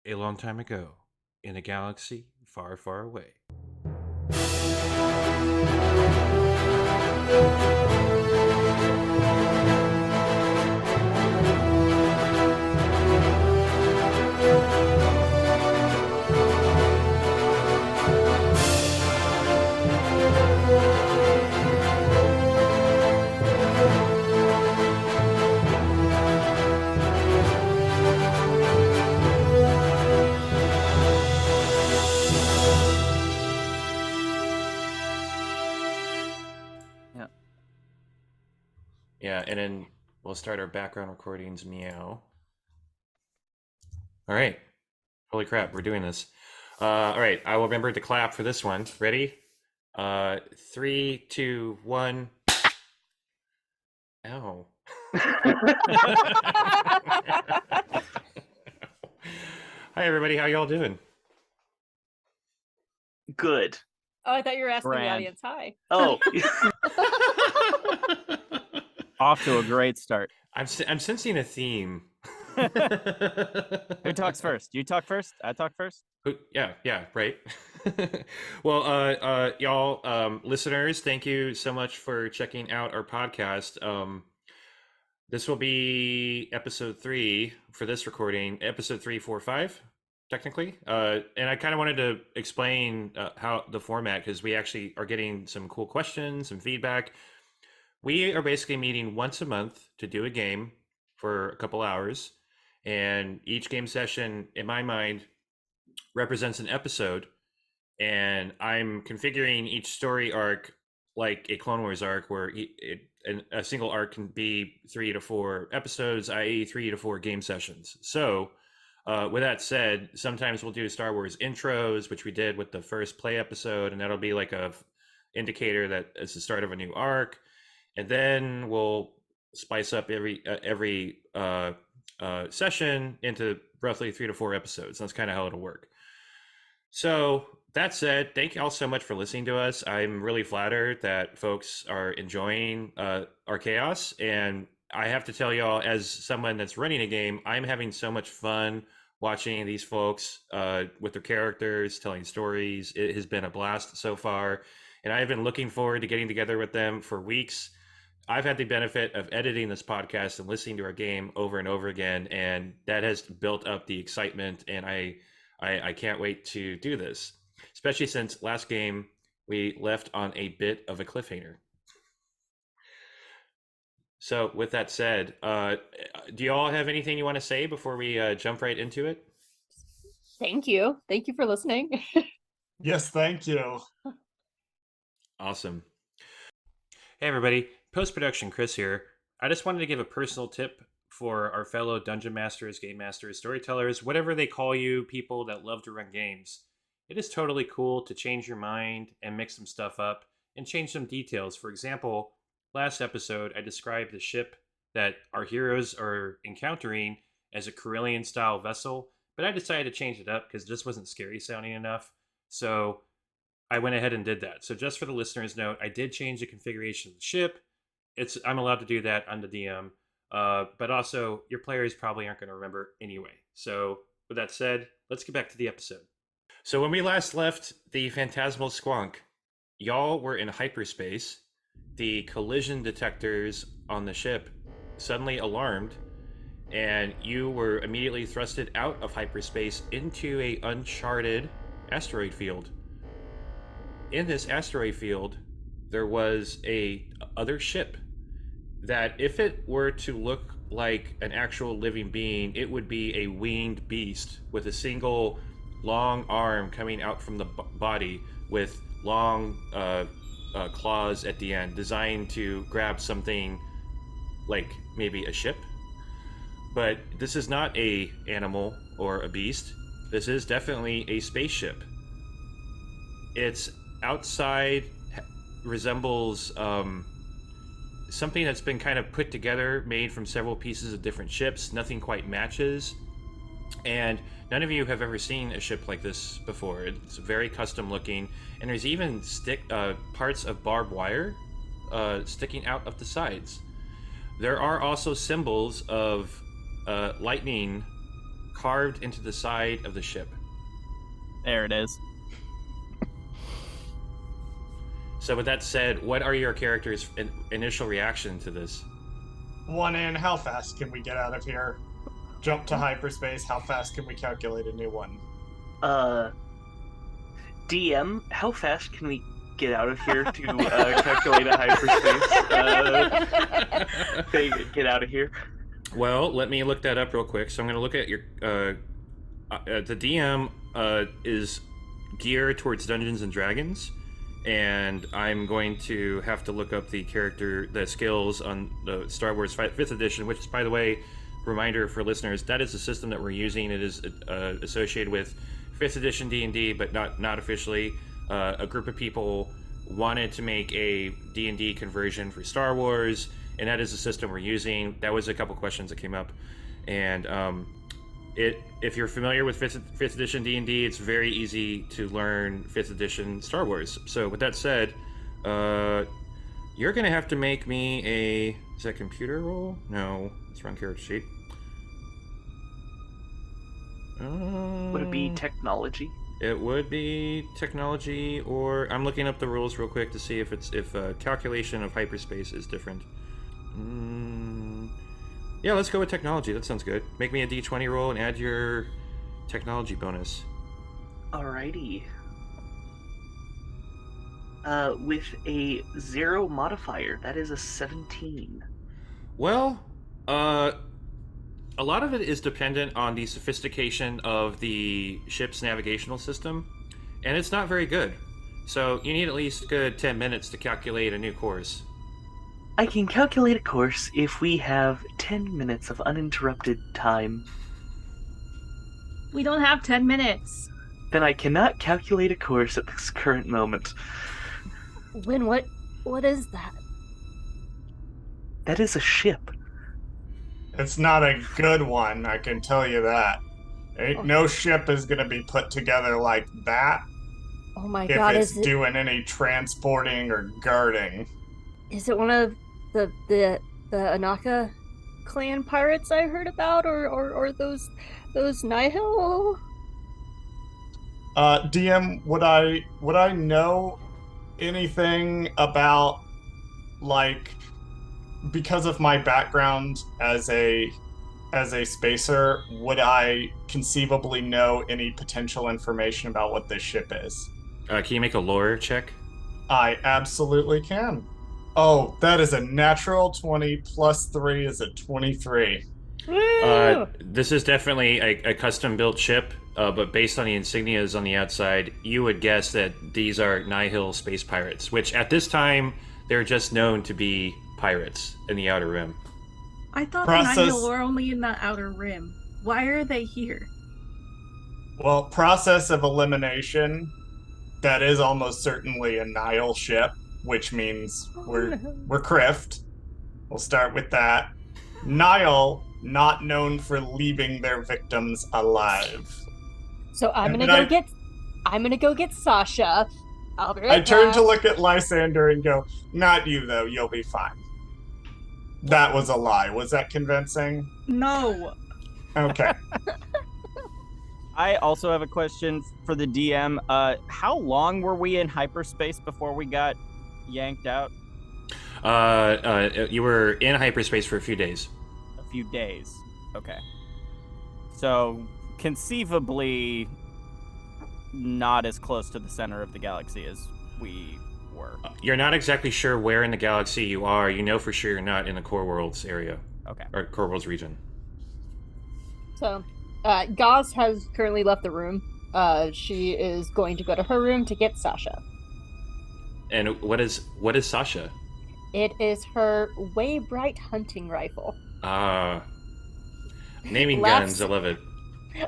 A long time ago, in a galaxy far, far away. Yeah, and then we'll start our background recordings. Meow. All right. Holy crap, we're doing this. All right, I will remember to clap for this one. Ready? 3, 2, 1. Ow. Hi, everybody. How y'all doing? Good. Oh, I thought you were asking the Grand. audience. Hi. Oh, Off to a great start. I'm sensing a theme. Who talks first? You talk first? I talk first? Yeah, right. Well, y'all, listeners, thank you so much for checking out our podcast. This will be episode 3 for this recording, episode 3, 4, 5, technically. And I kind of wanted to explain how the format, because we actually are getting some cool questions and feedback. We are basically meeting once a month to do a game for a couple hours. And each game session, in my mind, represents an episode. And I'm configuring each story arc like a Clone Wars arc, where a single arc can be 3 to 4 episodes, i.e. 3 to 4 game sessions. So with that said, sometimes we'll do Star Wars intros, which we did with the first play episode, and that'll be like a indicator that it's the start of a new arc. And then we'll spice up every session into roughly 3 to 4 episodes. That's kind of how it'll work. So that said, thank you all so much for listening to us. I'm really flattered that folks are enjoying our chaos. And I have to tell y'all, as someone that's running a game, I'm having so much fun watching these folks with their characters, telling stories. It has been a blast so far. And I've been looking forward to getting together with them for weeks. I've had the benefit of editing this podcast and listening to our game over and over again, and that has built up the excitement, and I can't wait to do this, especially since last game we left on a bit of a cliffhanger. So with that said, do you all have anything you want to say before we jump right into it? Thank you. Thank you for listening. Yes, thank you. Awesome. Hey everybody, post-production Chris here. I just wanted to give a personal tip for our fellow dungeon masters, game masters, storytellers, whatever they call you, people that love to run games. It is totally cool to change your mind and mix some stuff up and change some details. For example, last episode I described the ship that our heroes are encountering as a Corellian style vessel, but I decided to change it up because it just wasn't scary sounding enough. So I went ahead and did that. So just for the listeners' note, I did change the configuration of the ship. I'm allowed to do that on the DM, but also your players probably aren't going to remember anyway. So with that said, let's get back to the episode. So when we last left the Phantasmal Squonk, y'all were in hyperspace. The collision detectors on the ship suddenly alarmed, and you were immediately thrusted out of hyperspace into a uncharted asteroid field. In this asteroid field, there was a other ship that, if it were to look like an actual living being, it would be a winged beast with a single long arm coming out from the body with long claws at the end, designed to grab something like maybe a ship. But this is not a animal or a beast. This is definitely a spaceship. Its outside resembles something that's been kind of put together, made from several pieces of different ships. Nothing quite matches, and none of you have ever seen a ship like this before. It's very custom looking, and there's even parts of barbed wire sticking out of the sides. There are also symbols of lightning carved into the side of the ship. There it is. So with that said, what are your characters' initial reaction to this? One in, how fast can we get out of here? Jump to hyperspace, how fast can we calculate a new one? DM, how fast can we get out of here to calculate a hyperspace? Get out of here. Well, let me look that up real quick. So I'm going to look at your... the DM is geared towards Dungeons and Dragons, and I'm going to have to look up the skills on the Star Wars 5th edition, which is, by the way, reminder for listeners, that is the system that we're using. It is associated with 5th edition D&D, but not officially. A group of people wanted to make a D&D conversion for Star Wars, and that is the system we're using. That was a couple questions that came up, and if you're familiar with 5th edition D&D, it's very easy to learn 5th edition Star Wars. So with that said, you're gonna have to make me a... Is that computer roll? No, that's wrong character sheet. Would it be technology? It would be technology, or I'm looking up the rules real quick to see if calculation of hyperspace is different. Yeah, let's go with technology. That sounds good. Make me a d20 roll and add your technology bonus. Alrighty. With a 0 modifier, that is a 17. Well, a lot of it is dependent on the sophistication of the ship's navigational system, and it's not very good. So you need at least a good 10 minutes to calculate a new course. I can calculate a course if we have 10 minutes of uninterrupted time. We don't have 10 minutes. Then I cannot calculate a course at this current moment. Win, what is that? That is a ship. It's not a good one, I can tell you that. Ain't no ship is gonna be put together like that Oh my if god, it's is doing any transporting or guarding. it one of the Anaka clan pirates I heard about, or those Nihil? DM, would I know anything about, like, because of my background as a spacer, would I conceivably know any potential information about what this ship is? Can you make a lore check? I absolutely can. Oh, that is a natural 20 plus 3 is a 23. Woo! This is definitely a custom-built ship, but based on the insignias on the outside, you would guess that these are Nihil space pirates, which at this time, they're just known to be pirates in the Outer Rim. I thought Process- the Nihil were only in the Outer Rim. Why are they here? Well, process of elimination, that is almost certainly a Nihil ship, which means we're Crift. We'll start with that. Nihil, not known for leaving their victims alive. So I'm And gonna then go get Sasha. I'll be right I turn back. to look at Lysander and go, "Not you though, you'll be fine." That was a lie. Was that convincing? No. Okay. I also have a question for the DM. How long were we in hyperspace before we got yanked out? You were in hyperspace for a few days. A few days. Okay. So, conceivably, not as close to the center of the galaxy as we were. You're not exactly sure where in the galaxy you are. You know for sure you're not in the Core Worlds area. Okay. Or Core Worlds region. So, Gauss has currently left the room. She is going to go to her room to get Sasha. And what is Sasha? It is her way bright hunting rifle. Naming Laughs. guns, I love it.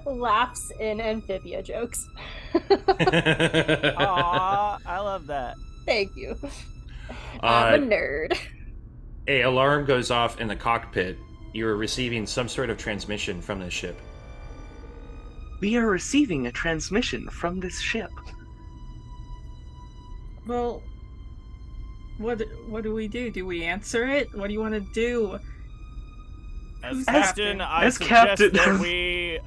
Laughs in amphibia jokes. Aw, I love that. Thank you. I'm a nerd. A alarm goes off in the cockpit. You're receiving some sort of transmission from this ship. We are receiving a transmission from this ship. Well, what do we do? Do we answer it? What do you want to do? As Who's captain, captain? I As suggest captain. that we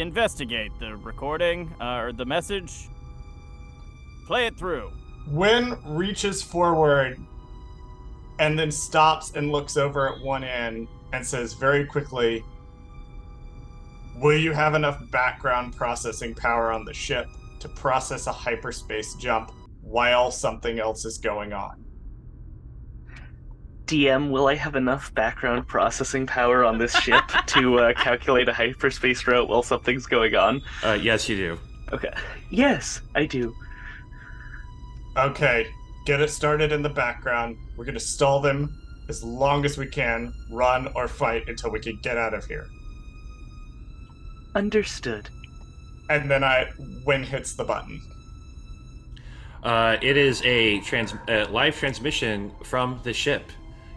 investigate the recording or the message. Play it through. Wynn reaches forward and then stops and looks over at one end and says very quickly, "Will you have enough background processing power on the ship to process a hyperspace jump while something else is going on?" DM, will I have enough background processing power on this ship to calculate a hyperspace route while something's going on? Yes, you do. Okay. Yes, I do. Okay, get it started in the background. We're going to stall them as long as we can, run or fight until we can get out of here. Understood. And then Wynn hits the button. It is a live transmission from the ship.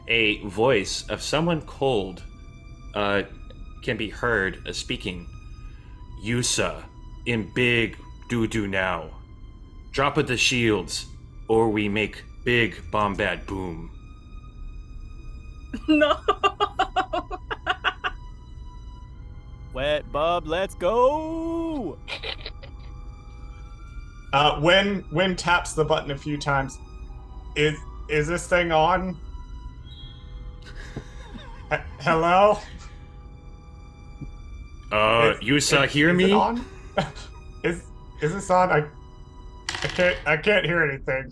A voice of someone cold can be heard speaking. Yusa, in big doo-doo now. Drop of the shields, or we make big bombad boom. No. Wet bub, let's go. Wynn taps the button a few times. Is this thing on? Hello? Yusa, hear is me? It on? Is this on? I can't hear anything.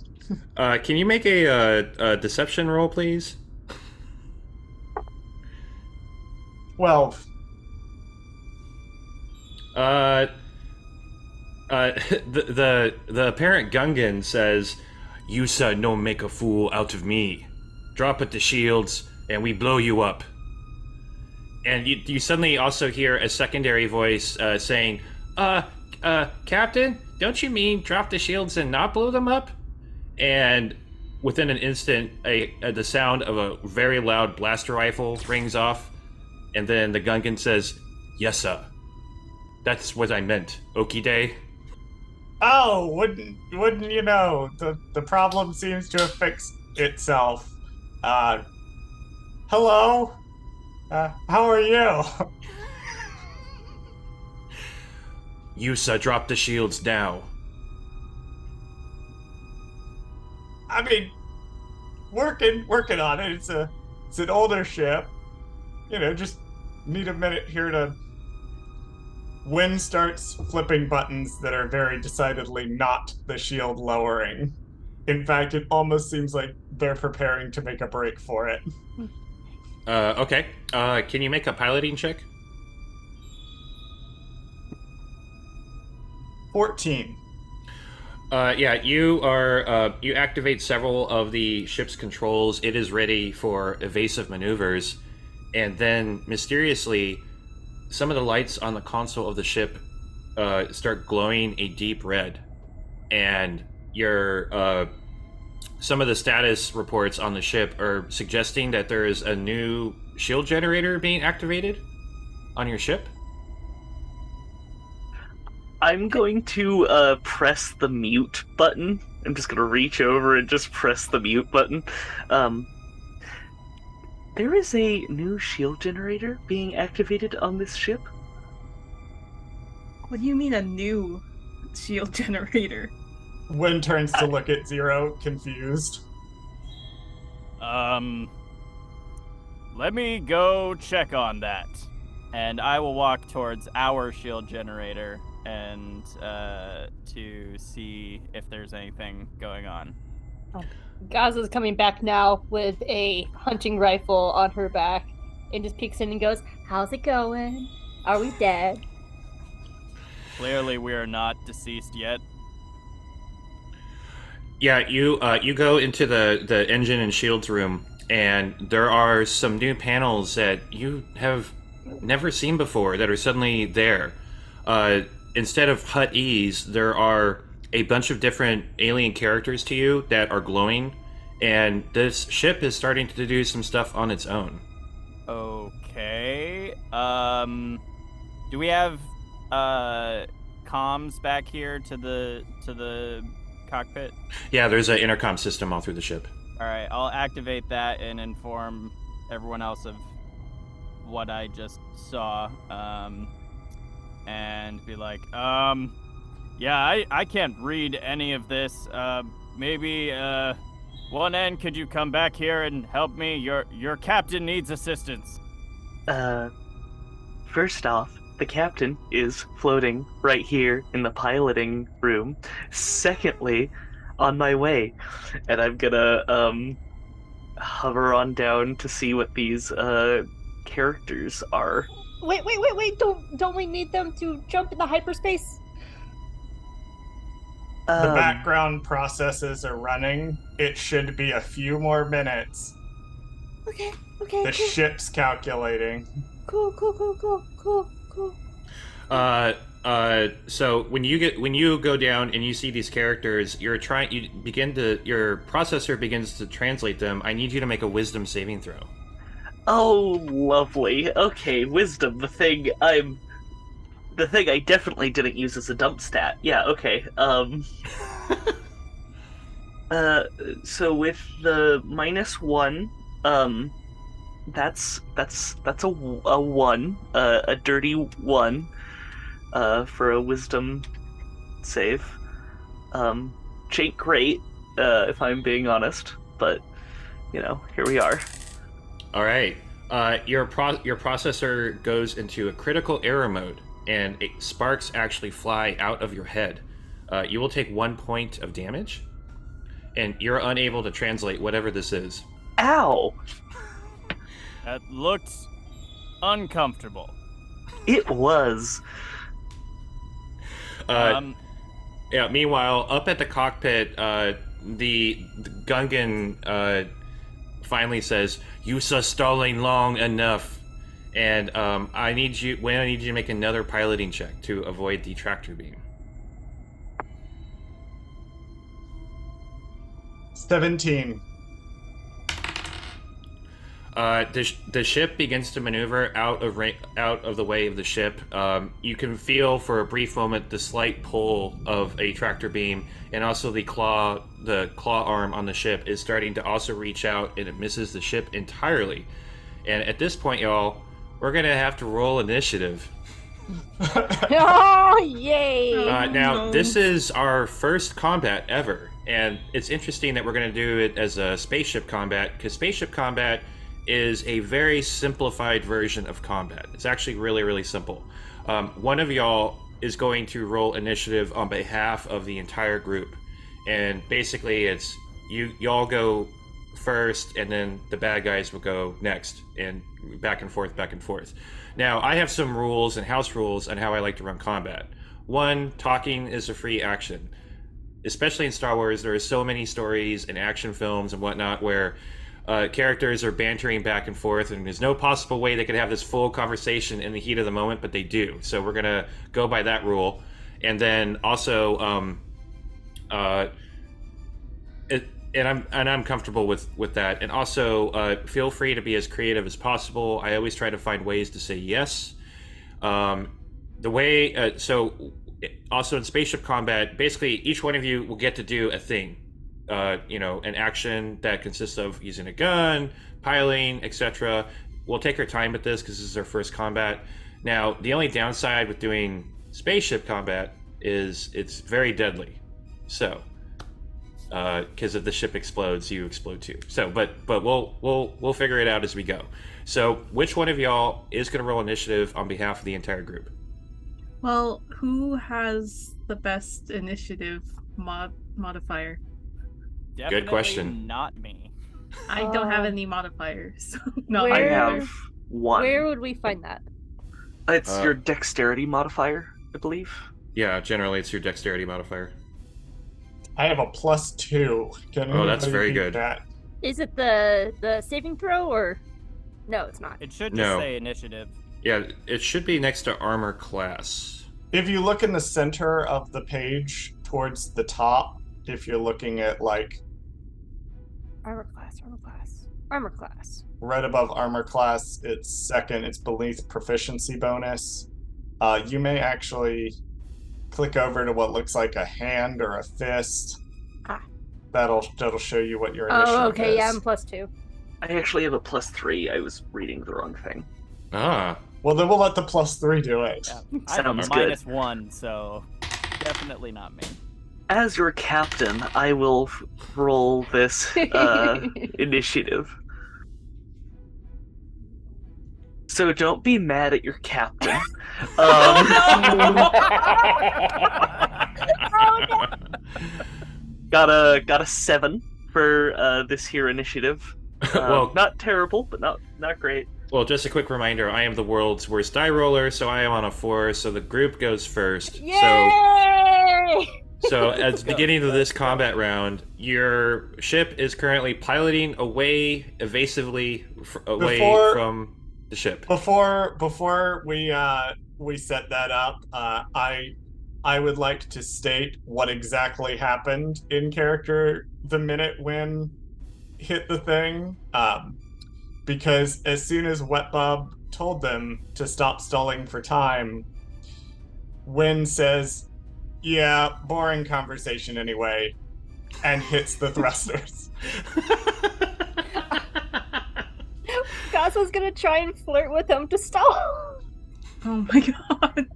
Can you make a deception roll, please? 12. The apparent Gungan says, "Yusa no make a fool out of me. Drop at the shields, and we blow you up." And you suddenly also hear a secondary voice saying, Captain, don't you mean drop the shields and not blow them up?" And within an instant, the sound of a very loud blaster rifle rings off, and then the Gungan says, "Yes, sir. That's what I meant. Okie day." Oh, wouldn't you know? The problem seems to have fixed itself. Hello? How are you? Yusa, drop the shields now. I mean, working on it. It's an older ship. You know, just need a minute here to. Wynn starts flipping buttons that are very decidedly not the shield lowering. In fact, it almost seems like they're preparing to make a break for it. Okay. Can you make a piloting check? 14. Yeah, you activate several of the ship's controls. It is ready for evasive maneuvers, and then mysteriously, some of the lights on the console of the ship start glowing a deep red, and some of the status reports on the ship are suggesting that there is a new shield generator being activated on your ship. I'm going to press the mute button. I'm just going to reach over and just press the mute button. There is a new shield generator being activated on this ship. What do you mean a new shield generator? Wynn turns to look at Zero, confused. Let me go check on that. And I will walk towards our shield generator and to see if there's anything going on. Gaza's coming back now with a hunting rifle on her back and just peeks in and goes, "How's it going? Are we dead?" Clearly, we are not deceased yet. Yeah, you go into the engine and shields room, and there are some new panels that you have never seen before that are suddenly there. Instead of Hut E's, there are a bunch of different alien characters to you that are glowing, and this ship is starting to do some stuff on its own. Okay. Do we have comms back here to the cockpit? Yeah, there's an intercom system all through the ship. All right, I'll activate that and inform everyone else of what I just saw, and be like, yeah, I can't read any of this. Maybe, one end, could you come back here and help me? Your captain needs assistance. First off, the captain is floating right here in the piloting room. Secondly, on my way, and I'm gonna hover on down to see what these characters are. Wait! Don't we need them to jump into hyperspace? The background processes are running. It should be a few more minutes. Okay. The ship's calculating. Cool. So when you go down and you see these characters, your processor begins to translate them. I need you to make a wisdom saving throw. Oh, lovely. Okay, wisdom, the thing I definitely didn't use as a dump stat. Yeah, okay. So with the -1, that's a 1, a dirty 1, for a wisdom save. Ain't great, if I'm being honest, but here we are. All right. Your processor goes into a critical error mode, and sparks actually fly out of your head. You will take 1 point of damage, and you're unable to translate whatever this is. Ow! That looked uncomfortable. It was. Yeah. Meanwhile, up at the cockpit, the Gungan finally says, "You stalling long enough," and I need you to make another piloting check to avoid the tractor beam. 17. The ship begins to maneuver out of the way of the ship. You can feel for a brief moment the slight pull of a tractor beam, and also the claw arm on the ship is starting to also reach out, and it misses the ship entirely. And at this point, y'all, we're gonna have to roll initiative. Oh, yay! Now, this is our first combat ever, and it's interesting that we're gonna do it as a spaceship combat, because spaceship combat is a very simplified version of combat. It's actually really, really simple. One of y'all is going to roll initiative on behalf of the entire group, and basically it's y'all go first, and then the bad guys will go next, and back and forth. Now, I have some rules and house rules on how I like to run combat. One, talking is a free action. Especially in Star Wars, there are so many stories and action films and whatnot where characters are bantering back and forth, and there's no possible way they could have this full conversation in the heat of the moment, but they do. So we're gonna go by that rule, and then also, I'm comfortable with that. And also, feel free to be as creative as possible. I always try to find ways to say yes. Also in spaceship combat, basically each one of you will get to do a thing. An action that consists of using a gun, piloting, etc. We'll take our time with this because this is our first combat. Now, the only downside with doing spaceship combat is it's very deadly. So, because if the ship explodes, you explode too. So, but we'll figure it out as we go. So, which one of y'all is going to roll initiative on behalf of the entire group? Well, who has the best initiative modifier? Definitely Good question. Not me. I don't have any modifiers. No, Where- I have 1. Where would we find that? It's your dexterity modifier, I believe. Yeah, generally it's your dexterity modifier. I have a +2. Can that's anybody very beat good. That? Is it the saving throw, or no? It's not. It should just No. say initiative. Yeah, it should be next to armor class. If you look in the center of the page towards the top, if you're looking at like Armor class. right above armor class, it's second, it's beneath proficiency bonus. You may actually click over to what looks like a hand or a fist. Ah. That'll show you what your initiative Oh, okay. is. Yeah, I'm +2. I actually have a +3. I was reading the wrong thing. Ah. Well, then we'll let the +3 do it. Yeah. I have a Sounds good. -1, so definitely not me. As your captain, I will roll this initiative. So don't be mad at your captain. Got a 7 for this here initiative. Well, Not terrible, but not great. well, just a quick reminder: I am the world's worst die roller, so I am on a 4. So the group goes first. Yay! So at the beginning of this combat round, your ship is currently piloting away evasively away from the ship. Before we set that up, I would like to state what exactly happened in character the minute Win hit the thing. Because as soon as Wetbub told them to stop stalling for time, Win says, "Yeah, boring conversation anyway," and hits the thrusters. Gaz was gonna try and flirt with him to stall. Oh my god.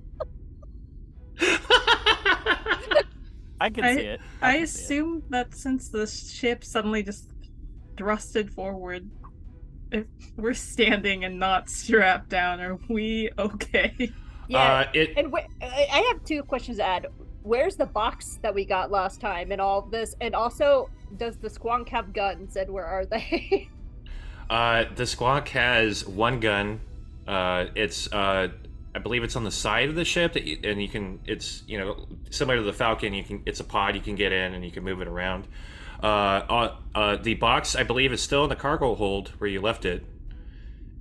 I can see it. I can see it. assume that since the ship suddenly just thrusted forward, if we're standing and not strapped down, are we okay? Yeah. It And I have 2 questions to add. Where's the box that we got last time and all of this? And also, does the Squonk have guns and where are they? the Squonk has 1 gun. It's I believe it's on the side of the ship, and you can. It's similar to the Falcon. It's a pod you can get in and you can move it around. The box, I believe, is still in the cargo hold where you left it.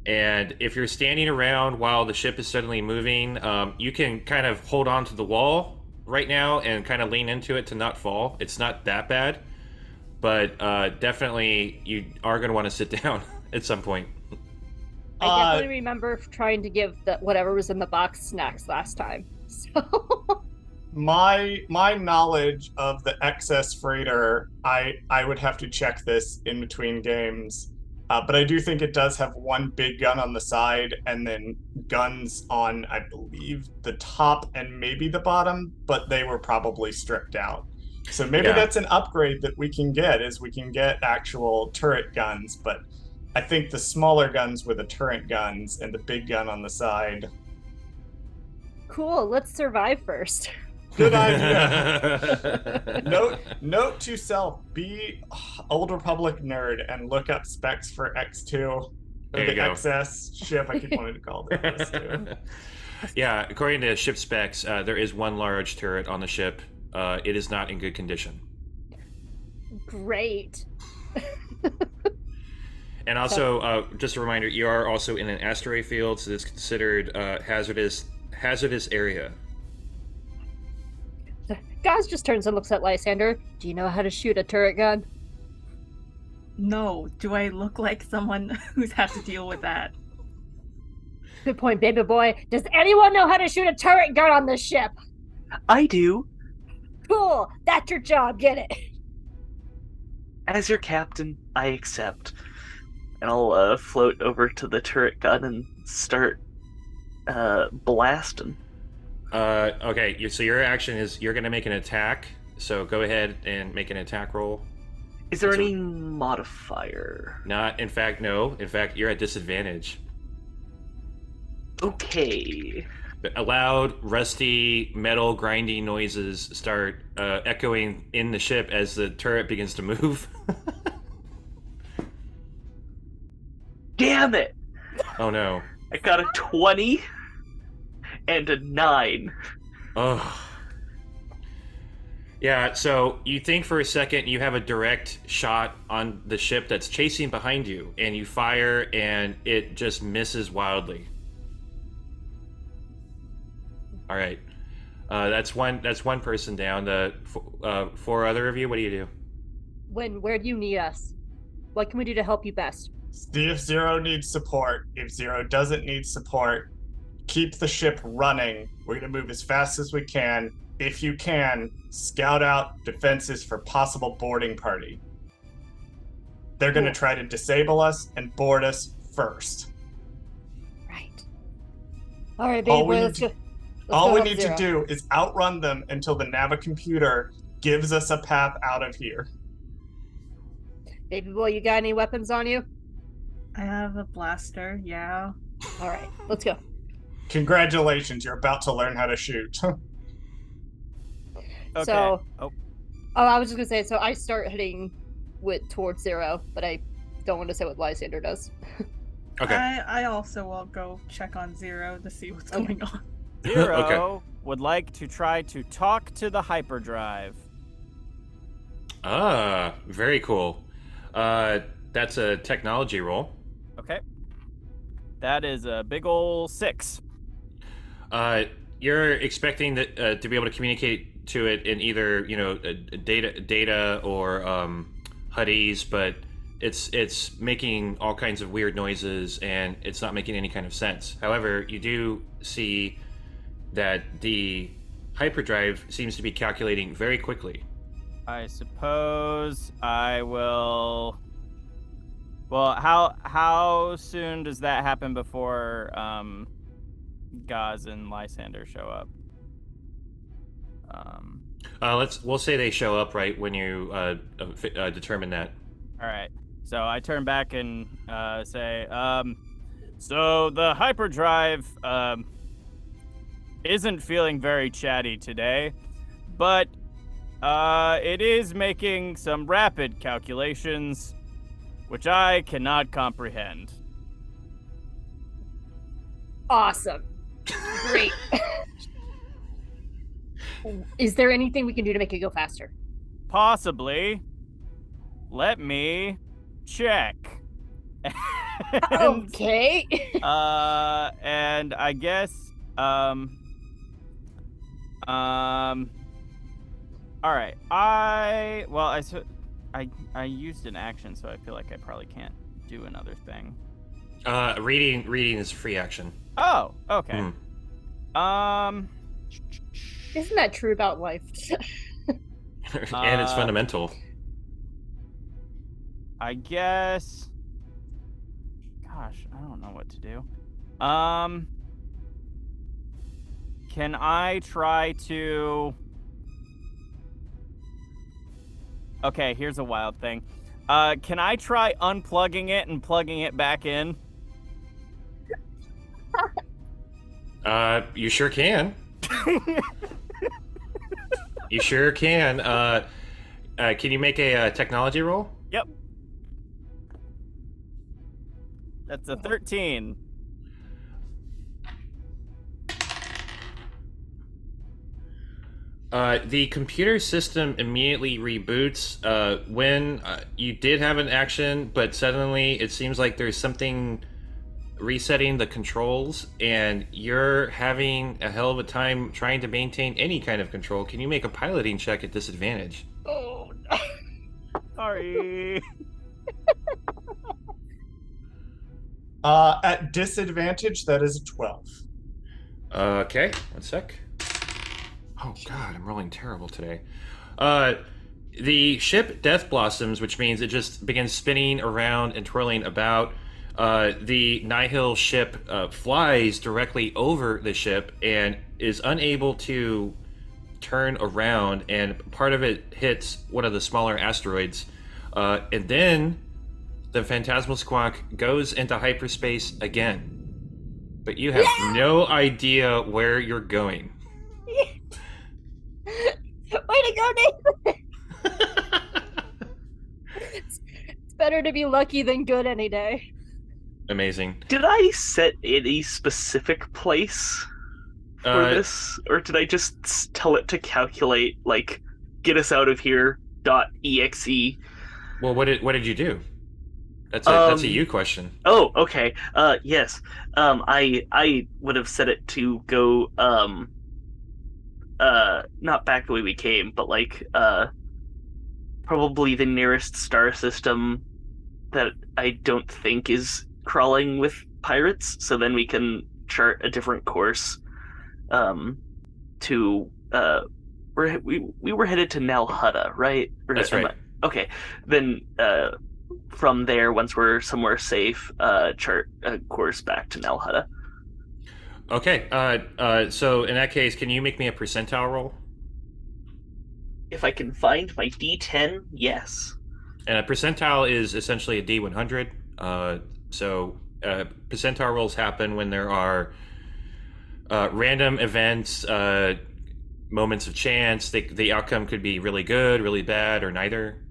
And if you're standing around while the ship is suddenly moving, you can kind of hold on to the wall right now and kind of lean into it to not fall. It's not that bad, but definitely you are going to want to sit down at some point. I definitely remember trying to give whatever was in the box snacks last time. So My knowledge of the excess freighter, I would have to check this in between games, but I do think it does have 1 big gun on the side and then guns on, I believe, the top and maybe the bottom, but they were probably stripped out. So maybe that's an upgrade that we can get, is we can get actual turret guns, but I think the smaller guns were the turret guns and the big gun on the side. cool. Let's survive first. Good idea. Note to self: be Old Republic nerd and look up specs for X2 or There you the go. XS ship. I keep wanting to call it this too. Yeah, according to ship specs, there is 1 large turret on the ship. It is not in good condition. Great. And also, just a reminder, you are also in an asteroid field, so it's considered hazardous area. Gaz just turns and looks at Lysander. Do you know how to shoot a turret gun? No. Do I look like someone who's had to deal with that? Good point, baby boy. Does anyone know how to shoot a turret gun on this ship? I do. Cool. That's your job. Get it. As your captain, I accept. And I'll float over to the turret gun and start blasting. Okay, so your action is you're going to make an attack. So go ahead and make an attack roll. Is there any modifier? Not, in fact, no. In fact, you're at disadvantage. Okay. Loud, rusty, metal grinding noises start echoing in the ship as the turret begins to move. Damn it! Oh no. I got a 20 and a 9. Oh. Yeah, so you think for a second you have a direct shot on the ship that's chasing behind you, and you fire and it just misses wildly. All right. That's one person down. The 4 other of you, what do you do? Where do you need us? What can we do to help you best? See if Zero needs support. If Zero doesn't need support, keep the ship running. We're going to move as fast as we can. If you can, scout out defenses for possible boarding party. they're going to Cool. try to disable us and board us first. Right. All right, All baby we boy, need let's to- go. All we help need Zero. to do is outrun them until the Navicomputer gives us a path out of here. Baby boy, you got any weapons on you? I have a blaster, yeah. All right, let's go. Congratulations, you're about to learn how to shoot. Okay. So- oh, I was just gonna say, so I start heading towards Zero, but I don't want to say what Lysander does. Okay. I also will go check on Zero to see what's Okay. going on. Zero Okay. would like to try to talk to the hyperdrive. Ah, very cool. That's a technology roll. Okay. That is a big ol' 6. You're expecting that to be able to communicate to it in either data or HUDs, but it's making all kinds of weird noises and it's not making any kind of sense. However, you do see that the hyperdrive seems to be calculating very quickly. I suppose I will. Well, how soon does that happen before Gaz and Lysander show up? We'll say they show up right when you determine that. All right. So I turn back and say, so the hyperdrive isn't feeling very chatty today, but it is making some rapid calculations, which I cannot comprehend. Awesome. Great. Is there anything we can do to make it go faster? Possibly. Let me check. And, Okay. and I guess, all right. I used an action, so I feel like I probably can't do another thing. Reading is free action. Oh, okay. Isn't that true about life? And it's fundamental. I guess. Gosh, I don't know what to do. Can I try to? Okay, here's a wild thing. Can I try unplugging it and plugging it back in? You sure can. You sure can. Can you make a technology roll? Yep. That's a 13. The computer system immediately reboots when you did have an action, but suddenly it seems like there's something resetting the controls, and you're having a hell of a time trying to maintain any kind of control. Can you make a piloting check at disadvantage? Oh, Sorry. At disadvantage, that is a 12. Okay, one sec. Oh god, I'm rolling terrible today. The ship death blossoms, which means it just begins spinning around and twirling about. The Nihil ship flies directly over the ship and is unable to turn around, and part of it hits one of the smaller asteroids. And then the Phantasmal Squonk goes into hyperspace again. But you have no idea where you're going. way to go, Nathan! It's better to be lucky than good any day. Amazing. Did I set any specific place for this, or did I just tell it to calculate, like, get us out of here .exe? Well, what did you do? That's a you question. Oh, okay. Yes. I would have set it to go not back the way we came, but like probably the nearest star system that I don't think is crawling with pirates, so then we can chart a different course to we were headed to Nalhutta, right? That's right. Okay, then from there, once we're somewhere safe, chart a course back to Nelhutta. Okay. So in that case, can you make me a percentile roll? If I can find my D10, yes. And a percentile is essentially a D100. Percentile rolls happen when there are random events, moments of chance. The outcome could be really good, really bad, or neither.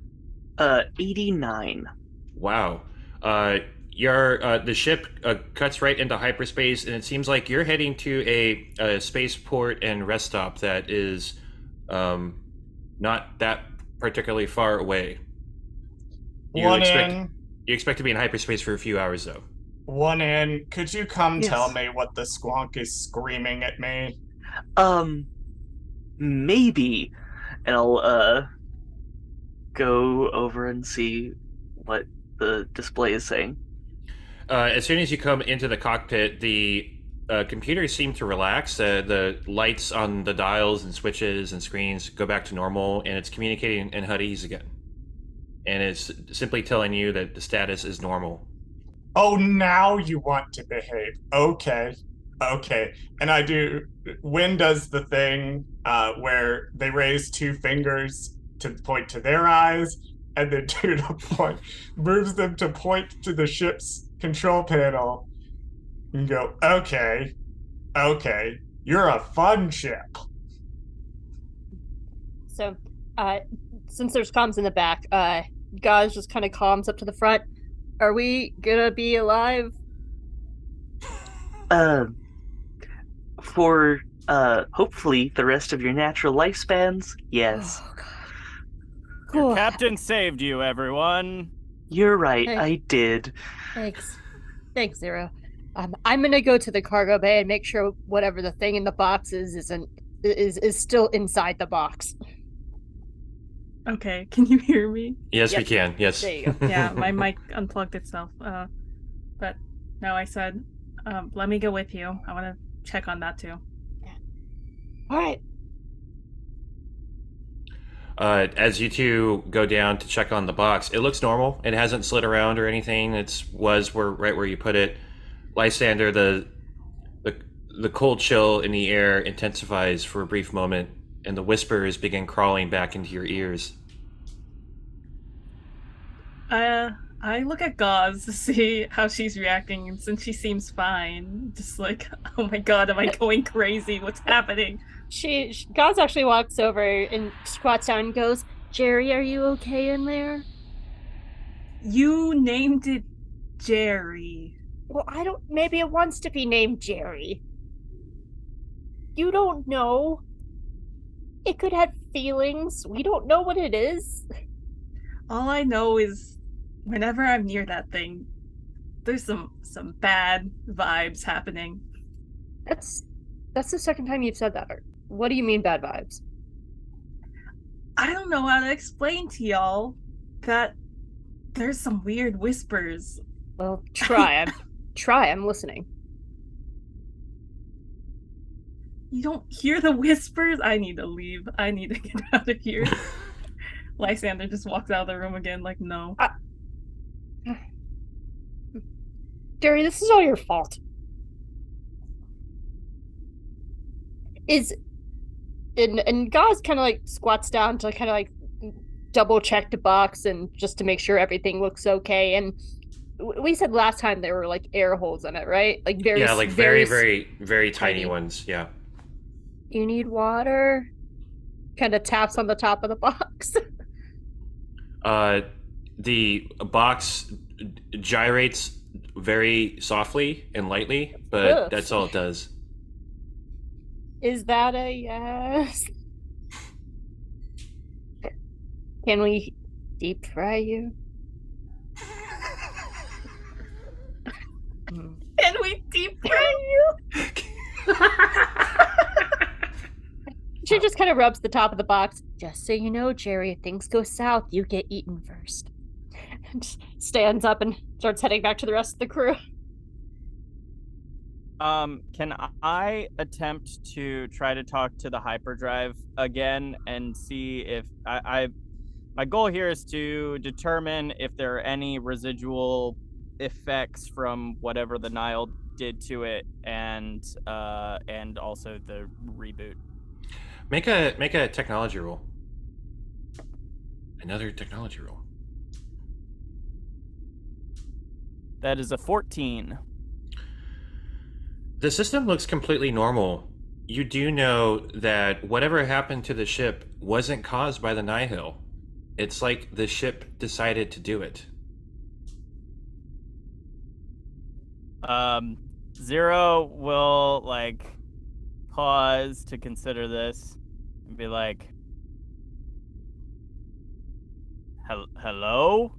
89. Wow. The ship cuts right into hyperspace, and it seems like you're heading to a spaceport and rest stop that is not that particularly far away. You expect to be in hyperspace for a few hours, though. One in. Could you come Yes. tell me what the squonk is screaming at me? Maybe. And I'll go over and see what the display is saying. As soon as you come into the cockpit, the computers seem to relax. The lights on the dials and switches and screens go back to normal, and it's communicating in Huttese again. And it's simply telling you that the status is normal. Oh, now you want to behave. Okay. And I do. Wynn does the thing where they raise two fingers to point to their eyes, and then moves them to point to the ship's control panel, and go, okay, you're a fun ship. So, since there's comms in the back, Gaz just kind of calms up to the front. Are we gonna be alive? For hopefully the rest of your natural lifespans, yes. Oh, God. Your Cool. captain saved you, everyone. You're right, Hey. I did. Thanks, Zero. I'm gonna go to the cargo bay and make sure whatever the thing in the box is still inside the box. Okay, can you hear me? Yes, Yep. we can. Yes. There you go. Yeah, my mic unplugged itself. But no, I said, let me go with you. I want to check on that too. All right. As you two go down to check on the box, it looks normal. It hasn't slid around or anything. Right where you put it. Lysander, the cold chill in the air intensifies for a brief moment, and the whispers begin crawling back into your ears. I look at Gauze to see how she's reacting, and since she seems fine, just like, oh my god, am I going crazy? What's happening? Gaz actually walks over and squats down and goes, "Jerry, are you okay in there?" You named it Jerry. Well, maybe it wants to be named Jerry. You don't know. It could have feelings. We don't know what it is. All I know is whenever I'm near that thing, there's some bad vibes happening. That's the second time you've said that. What do you mean bad vibes? I don't know how to explain to y'all that there's some weird whispers. Well, try. I'm listening. You don't hear the whispers? I need to leave. I need to get out of here. Lysander just walks out of the room again, like, no. Jerry, this is all your fault. And Gaz kind of like squats down to kind of like double check the box and just to make sure everything looks okay. And we said last time there were like air holes in it, right? Like very very tiny ones. Yeah. You need water? Kind of taps on the top of the box. The box gyrates very softly and lightly, but Ugh. that's all it does. Is that a yes? Can we deep fry you? Can we deep fry you? She just kind of rubs the top of the box. Just so you know, Jerry, if things go south, you get eaten first. And just stands up and starts heading back to the rest of the crew. Can I attempt to try to talk to the hyperdrive again and see if My goal here is to determine if there are any residual effects from whatever the Nile did to it, and also the reboot. Make a technology roll. Another technology roll. That is a 14. The system looks completely normal. You do know that whatever happened to the ship wasn't caused by the Nihil. It's like the ship decided to do it. Zero will like pause to consider this and be like, hello?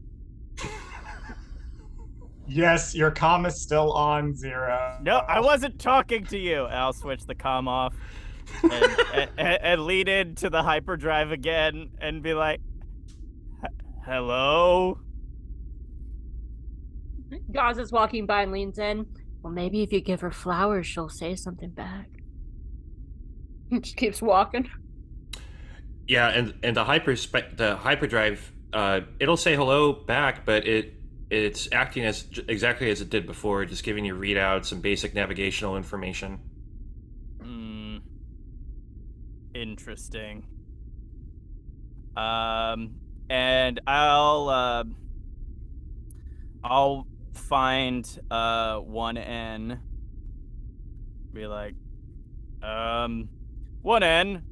Yes, your comm is still on, Zero. No, I wasn't talking to you. And I'll switch the comm off and lead into the hyperdrive again and be like, hello? Gaz is walking by and leans in. Well, maybe if you give her flowers, she'll say something back. Just keeps walking. Yeah, and the hyperdrive, it'll say hello back, but it's acting as exactly as it did before, just giving you readouts and basic navigational information. Interesting. And I'll find 1N. Be like, 1N.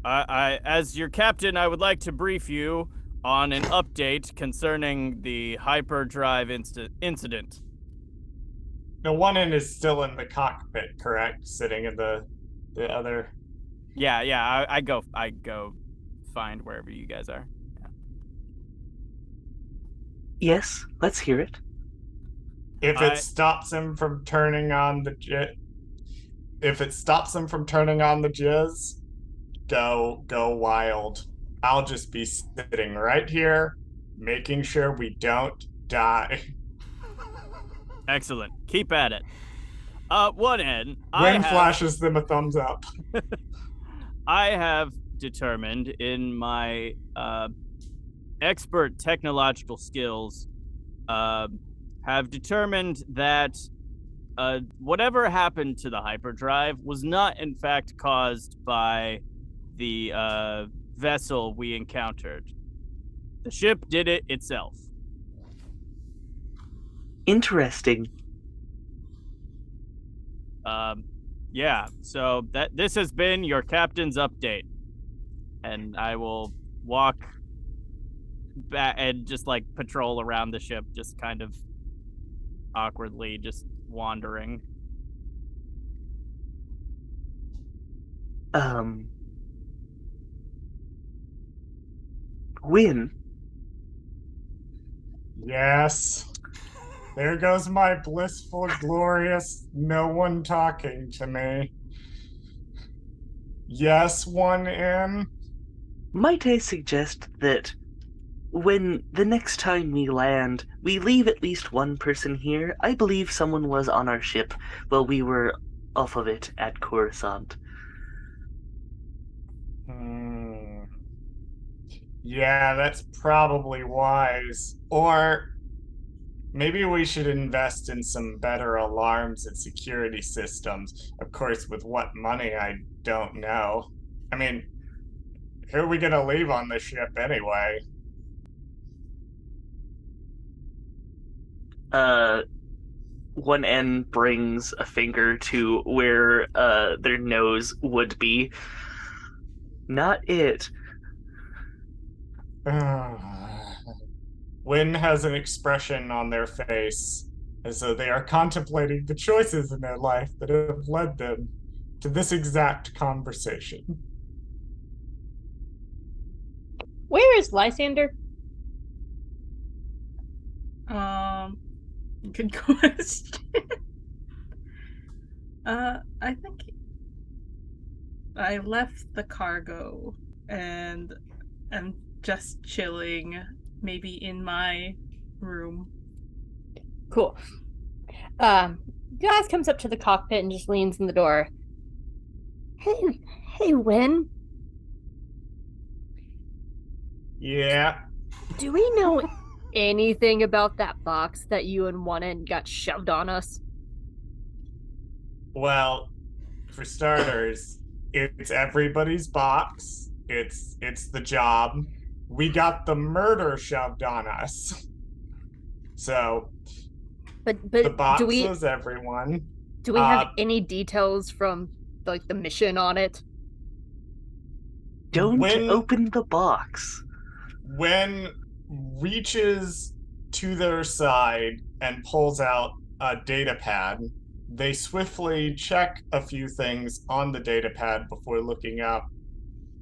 I as your captain, I would like to brief you on an update concerning the hyperdrive incident. No, one end is still in the cockpit, correct? Sitting in the other. Yeah. I go find wherever you guys are. Yes, let's hear it. If it stops him from turning on the jizz, go wild. I'll just be sitting right here, making sure we don't die. Excellent. Keep at it. 1N. Wynn flashes them a thumbs up. I have determined in my expert technological skills, have determined that whatever happened to the hyperdrive was not in fact caused by the vessel we encountered. The ship did it itself. Interesting. Yeah, so this has been your captain's update. And I will walk back and just like patrol around the ship, just kind of awkwardly just wandering. Win. Yes. There goes my blissful, glorious no one talking to me. Yes, 1N. Might I suggest that when the next time we land, we leave at least one person here? I believe someone was on our ship while we were off of it at Coruscant. Yeah, that's probably wise. Or maybe we should invest in some better alarms and security systems. Of course, with what money, I don't know. I mean, who are we going to leave on the ship anyway? 1N brings a finger to where their nose would be. Not it. Wynn has an expression on their face as though they are contemplating the choices in their life that have led them to this exact conversation. Where is Lysander? Good question. I think I left the cargo and am just chilling, maybe in my room. Cool. Gaz comes up to the cockpit and just leans in the door. Hey, Wynn. Yeah. Do we know anything about that box that you and one end got shoved on us? Well, for starters, it's everybody's box. It's the job. We got the murder shoved on us. So But the do box we was everyone. have Uh, any details from like the mission on it? Don't when open the box. when reaches to their side and pulls out a data pad, they swiftly check a few things on the data pad before looking up.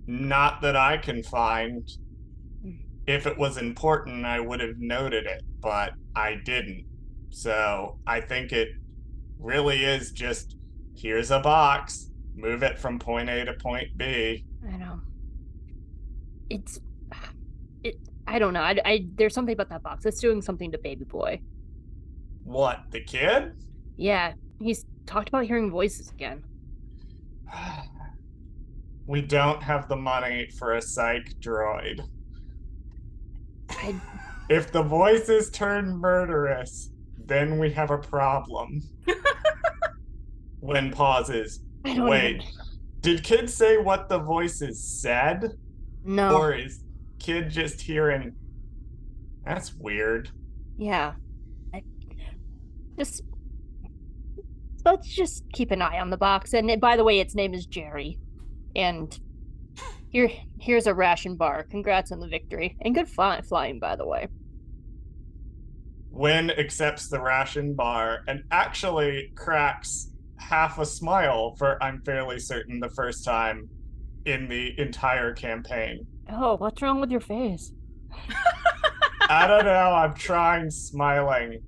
Not that I can find. If it was important, I would have noted it, but I didn't. So I think it really is just here's a box, move it from point A to point B. I know. It's it. I don't know. I there's something about that box. It's doing something to baby boy. What, the kid? Yeah, he's talked about hearing voices again. We don't have the money for a psych droid. I If the voices turn murderous, then we have a problem. When pauses. I don't Wait, even. did kid say what the voices said? No. Or is kid just hearing? That's weird. Yeah. I, just let's just keep an eye on the box. And by the way, its name is Jerry. And here's a ration bar. Congrats on the victory. And good flying, by the way. Wynn accepts the ration bar and actually cracks half a smile for, I'm fairly certain, the first time in the entire campaign. Oh, what's wrong with your face? I don't know, I'm trying smiling.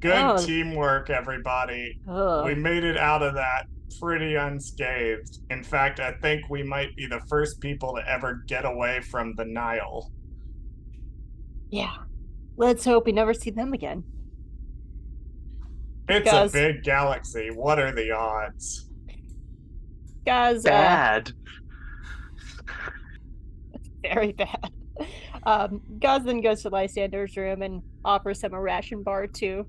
Good Oh. teamwork, everybody. Ugh. We made it out of that pretty unscathed. In fact, I think we might be the first people to ever get away from the Nile. Yeah. Let's hope we never see them again. It's Guys. a big galaxy. What are the odds? Guys, Bad. very bad. Guz then goes to Lysander's room and offers him a ration bar too.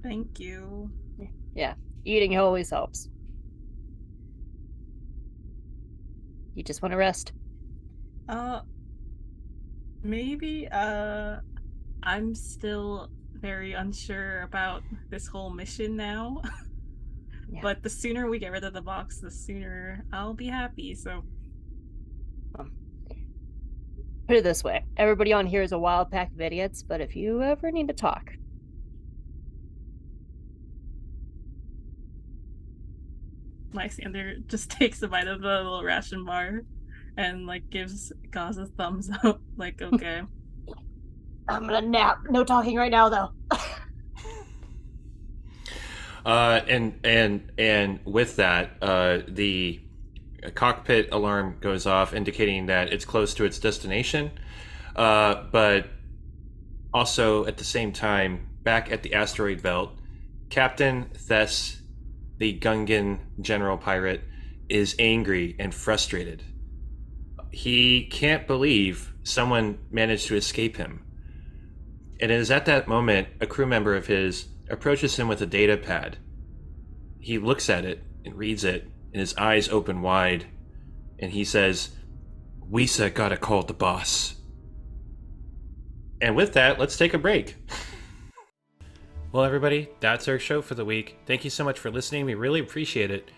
Thank you. Yeah, eating always helps. You just want to rest. Maybe I'm still very unsure about this whole mission now. Yeah. But the sooner we get rid of the box, the sooner I'll be happy. So Put it this way: everybody on here is a wild pack of idiots, but if you ever need to talk, Lysander just takes a bite of the little ration bar and like gives Gaz a thumbs up, like okay. I'm gonna nap. No talking right now, though. And with that, the cockpit alarm goes off, indicating that it's close to its destination. But also at the same time, back at the asteroid belt, Captain Thess, the Gungan general pirate, is angry and frustrated. He can't believe someone managed to escape him. And it is at that moment a crew member of his approaches him with a data pad. He looks at it and reads it, and his eyes open wide, and he says, "Wisa gotta call the boss." And with that, let's take a break. Well, everybody, that's our show for the week. Thank you so much for listening. We really appreciate it.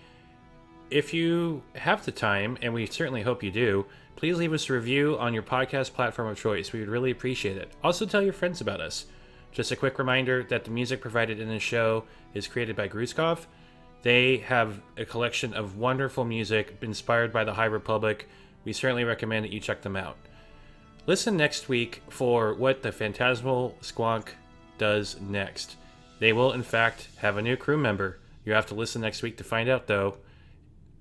If you have the time, and we certainly hope you do, please leave us a review on your podcast platform of choice. We would really appreciate it. Also, tell your friends about us. Just a quick reminder that the music provided in this show is created by Grushkov. They have a collection of wonderful music inspired by the High Republic. We certainly recommend that you check them out. Listen next week for what the Phantasmal Squonk does next. They will, in fact, have a new crew member. You have to listen next week to find out, though.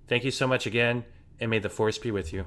Thank you so much again, and may the Force be with you.